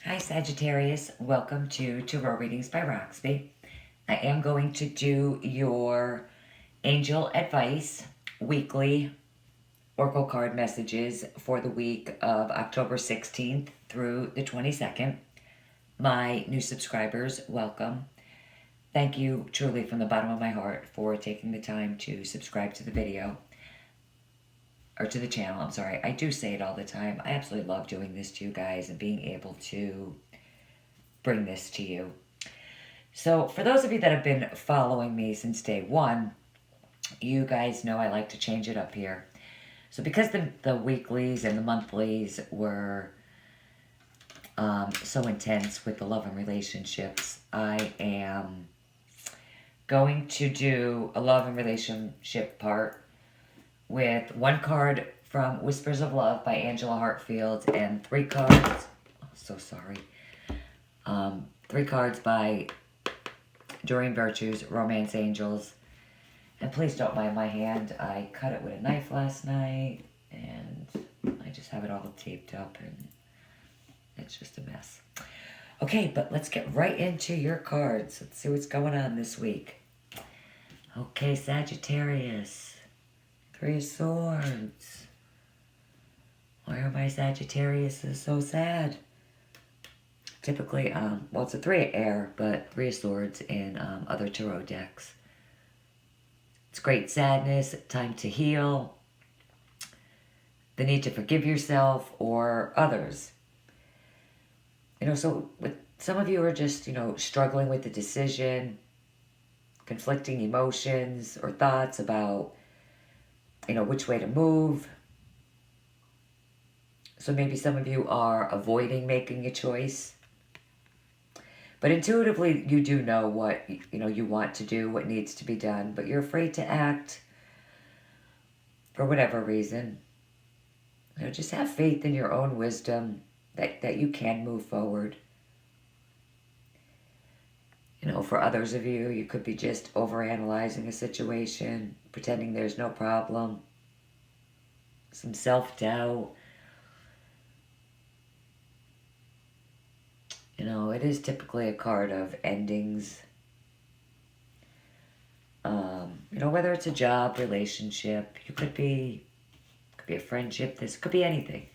Hi Sagittarius, welcome to Tarot Readings by Roxby. I am going to do your angel advice weekly oracle card messages for the week of October 16th through the 22nd. My new subscribers, welcome. Thank you truly from the bottom of my heart for taking the time to subscribe to the video. Or to the channel, I'm sorry. I do say it all the time. I absolutely love doing this to you guys and being able to bring this to you. So for those of you that have been following me since day one, you guys know I like to change it up here. So because the weeklies and the monthlies were so intense with the love and relationships, I am going to do a love and relationship part with one card from Whispers of Love by Angela Hartfield and three cards, so sorry, three cards by Doreen Virtue's Romance Angels. And please don't mind my hand. I cut it with a knife last night, and I just have it all taped up, and it's just a mess. Okay, but let's get right into your cards. Let's see what's going on this week. Okay, Sagittarius. Three of Swords. Why are my Sagittariuses so sad? Typically, well, it's a three of air, but three of swords in other tarot decks. It's great sadness, time to heal, the need to forgive yourself or others. So with some of you are just, struggling with the decision, conflicting emotions or thoughts about, which way to move. So maybe some of you are avoiding making a choice. But intuitively, you do know what, you want to do, what needs to be done, but you're afraid to act for whatever reason. Just have faith in your own wisdom that you can move forward. For others of you, you could be just overanalyzing a situation, pretending there's no problem, some self-doubt. It is typically a card of endings. Whether it's a job, relationship, it could be a friendship, this could be anything.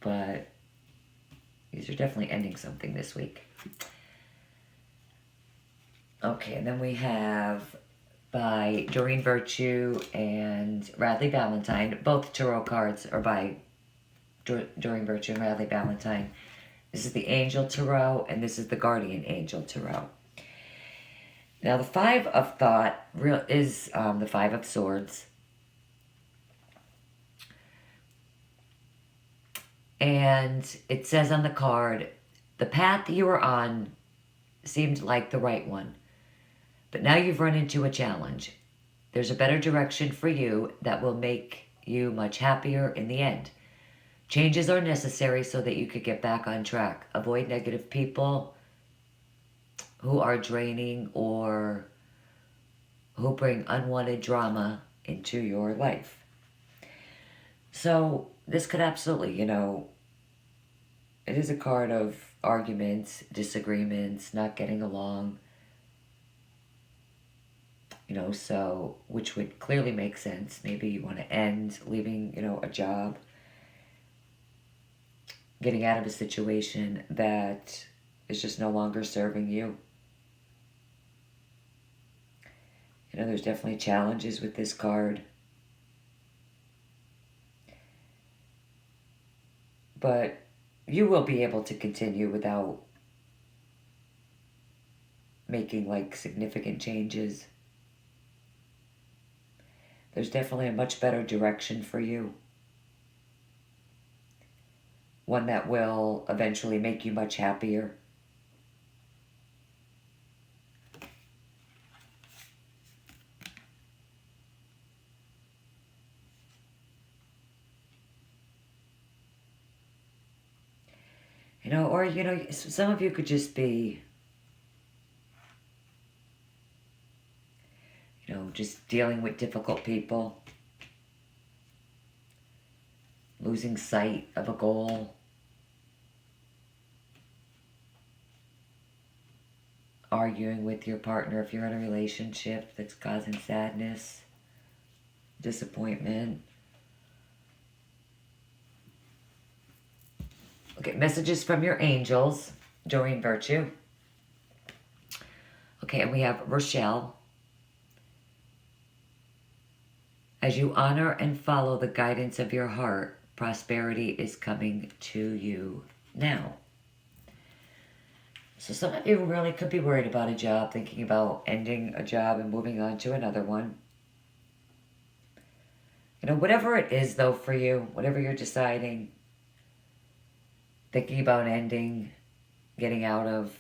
But these are definitely ending something this week. Okay, and then we have by Doreen Virtue and Radley Valentine. Both tarot cards are by Doreen Virtue and Radley Valentine. This is the Angel Tarot, and this is the Guardian Angel Tarot. Now, the Five of Thought is the Five of Swords. And it says on the card, the path you were on seemed like the right one. But now you've run into a challenge. There's a better direction for you that will make you much happier in the end. Changes are necessary so that you could get back on track. Avoid negative people who are draining or who bring unwanted drama into your life. So this could absolutely, it is a card of arguments, disagreements, not getting along. So, which would clearly make sense. Maybe you want to end leaving, a job, getting out of a situation that is just no longer serving you. There's definitely challenges with this card. But you will be able to continue without making, significant changes. There's definitely a much better direction for you. One that will eventually make you much happier. Or, some of you could just be, just dealing with difficult people, losing sight of a goal. arguing with your partner, if you're in a relationship that's causing sadness, disappointment. Okay, messages from your angels, Doreen Virtue. Okay, and we have Rochelle. As you honor and follow the guidance of your heart, prosperity is coming to you now. So some of you really could be worried about a job, thinking about ending a job and moving on to another one. You know, whatever it is, though, for you, whatever you're deciding, thinking about ending, getting out of,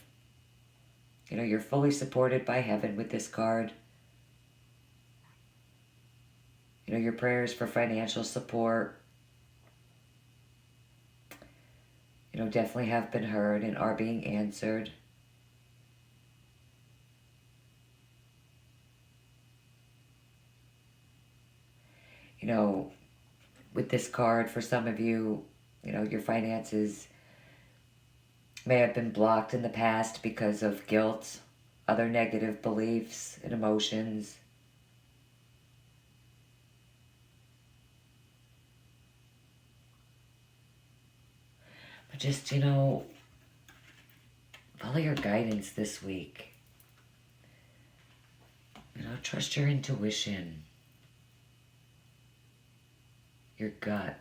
you know, you're fully supported by heaven with this card. You know, your prayers for financial support, you know, definitely have been heard and are being answered. You know, with this card, for some of you, you know, your finances may have been blocked in the past because of guilt, other negative beliefs and emotions. But just, you know, follow your guidance this week. You know, trust your intuition, your gut.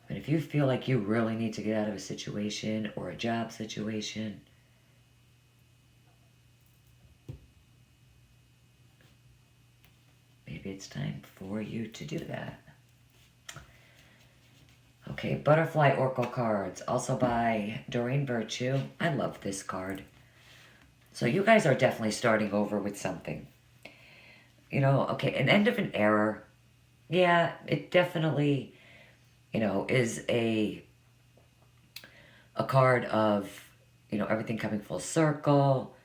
And if you feel like you really need to get out of a situation or a job situation, maybe it's time for you to do that. Okay, Butterfly Oracle cards, also by Doreen Virtue. I love this card. So you guys are definitely starting over with something. You know, okay, an end of an era. Yeah, it definitely, you know, is a card of, you know, everything coming full circle.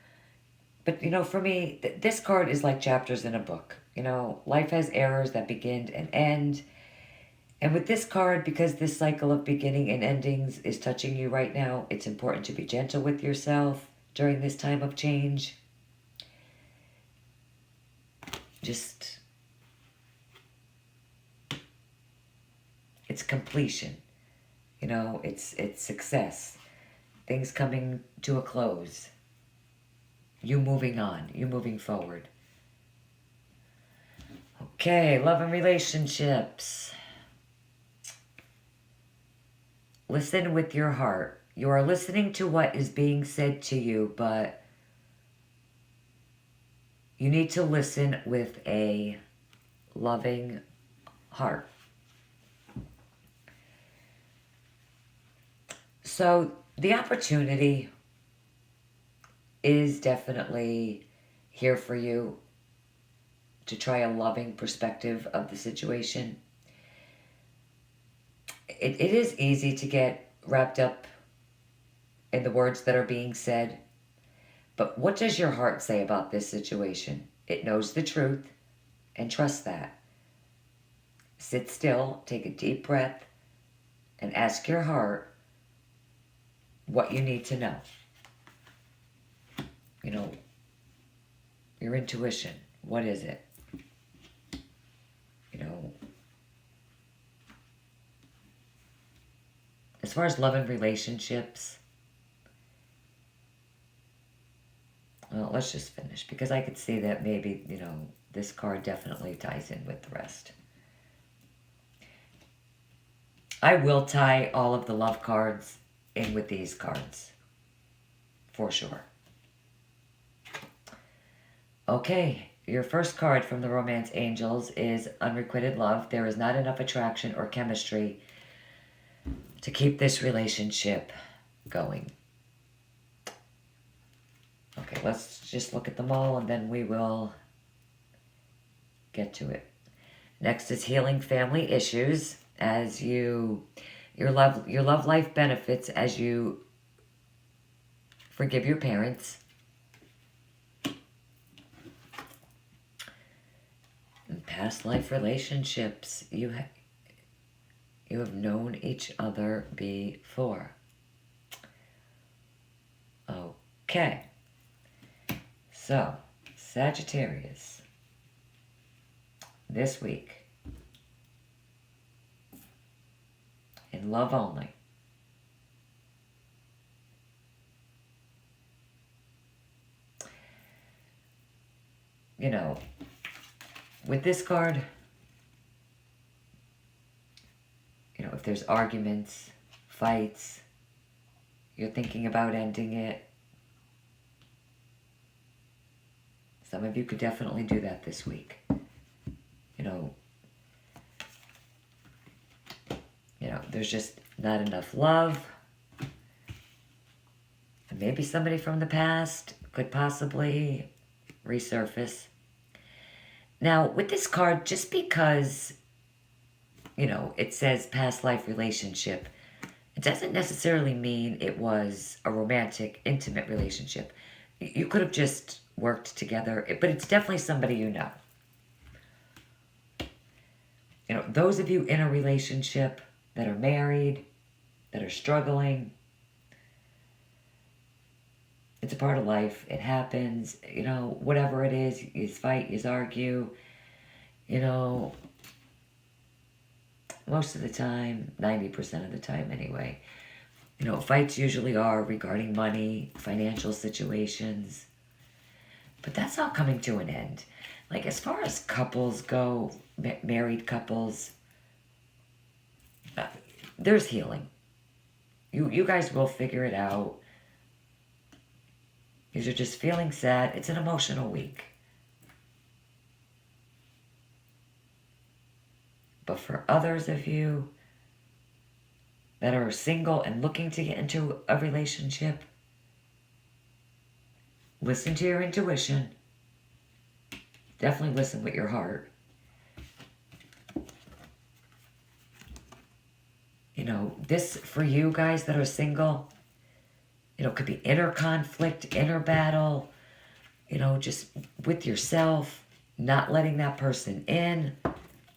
But, you know, for me, this card is like chapters in a book. You know, life has eras that begin and end. And with this card, because this cycle of beginning and endings is touching you right now, it's important to be gentle with yourself during this time of change. Just, it's completion. You know, it's success. Things coming to a close. You moving on. You moving forward. Okay, love and relationships. Listen with your heart. You are listening to what is being said to you, but you need to listen with a loving heart. So the opportunity is definitely here for you to try a loving perspective of the situation. It is easy to get wrapped up in the words that are being said. But what does your heart say about this situation? It knows the truth, and trust that. Sit still, take a deep breath, and ask your heart what you need to know. You know, your intuition, what is it? You know, as far as love and relationships, well, let's just finish, because I could see that maybe, you know, this card definitely ties in with the rest. I will tie all of the love cards in with these cards, for sure. Okay, your first card from the Romance Angels is Unrequited Love. There is not enough attraction or chemistry to keep this relationship going. Okay, let's just look at them all and then we will get to it. Next is Healing Family Issues. As your love life benefits as you forgive your parents. In past life relationships, you have known each other before. Okay. So, Sagittarius, this week, in love only. You know, with this card, you know, if there's arguments, fights, you're thinking about ending it, some of you could definitely do that this week. You know, there's just not enough love. And maybe somebody from the past could possibly resurface. Now, with this card, just because, you know, it says past life relationship, it doesn't necessarily mean it was a romantic, intimate relationship. You could have just worked together, but it's definitely somebody you know. You know, those of you in a relationship that are married, that are struggling, it's a part of life. It happens. You know, whatever it is, you fight, you argue. You know, most of the time, 90% of the time anyway, you know, fights usually are regarding money, financial situations. But that's all coming to an end. Like, as far as couples go, married couples, there's healing. You guys will figure it out. Because you're just feeling sad. It's an emotional week. But for others of you that are single and looking to get into a relationship, listen to your intuition. Definitely listen with your heart. You know, this, for you guys that are single, you know, could be inner conflict, inner battle, you know, just with yourself, not letting that person in.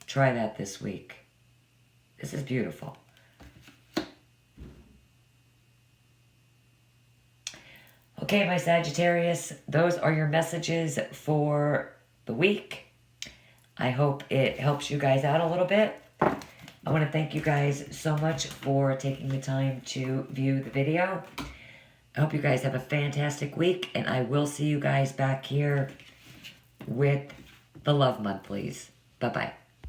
Try that this week. This is beautiful. Okay, my Sagittarius, those are your messages for the week. I hope it helps you guys out a little bit. I want to thank you guys so much for taking the time to view the video. I hope you guys have a fantastic week, and I will see you guys back here with the Love Monthlies. Bye-bye.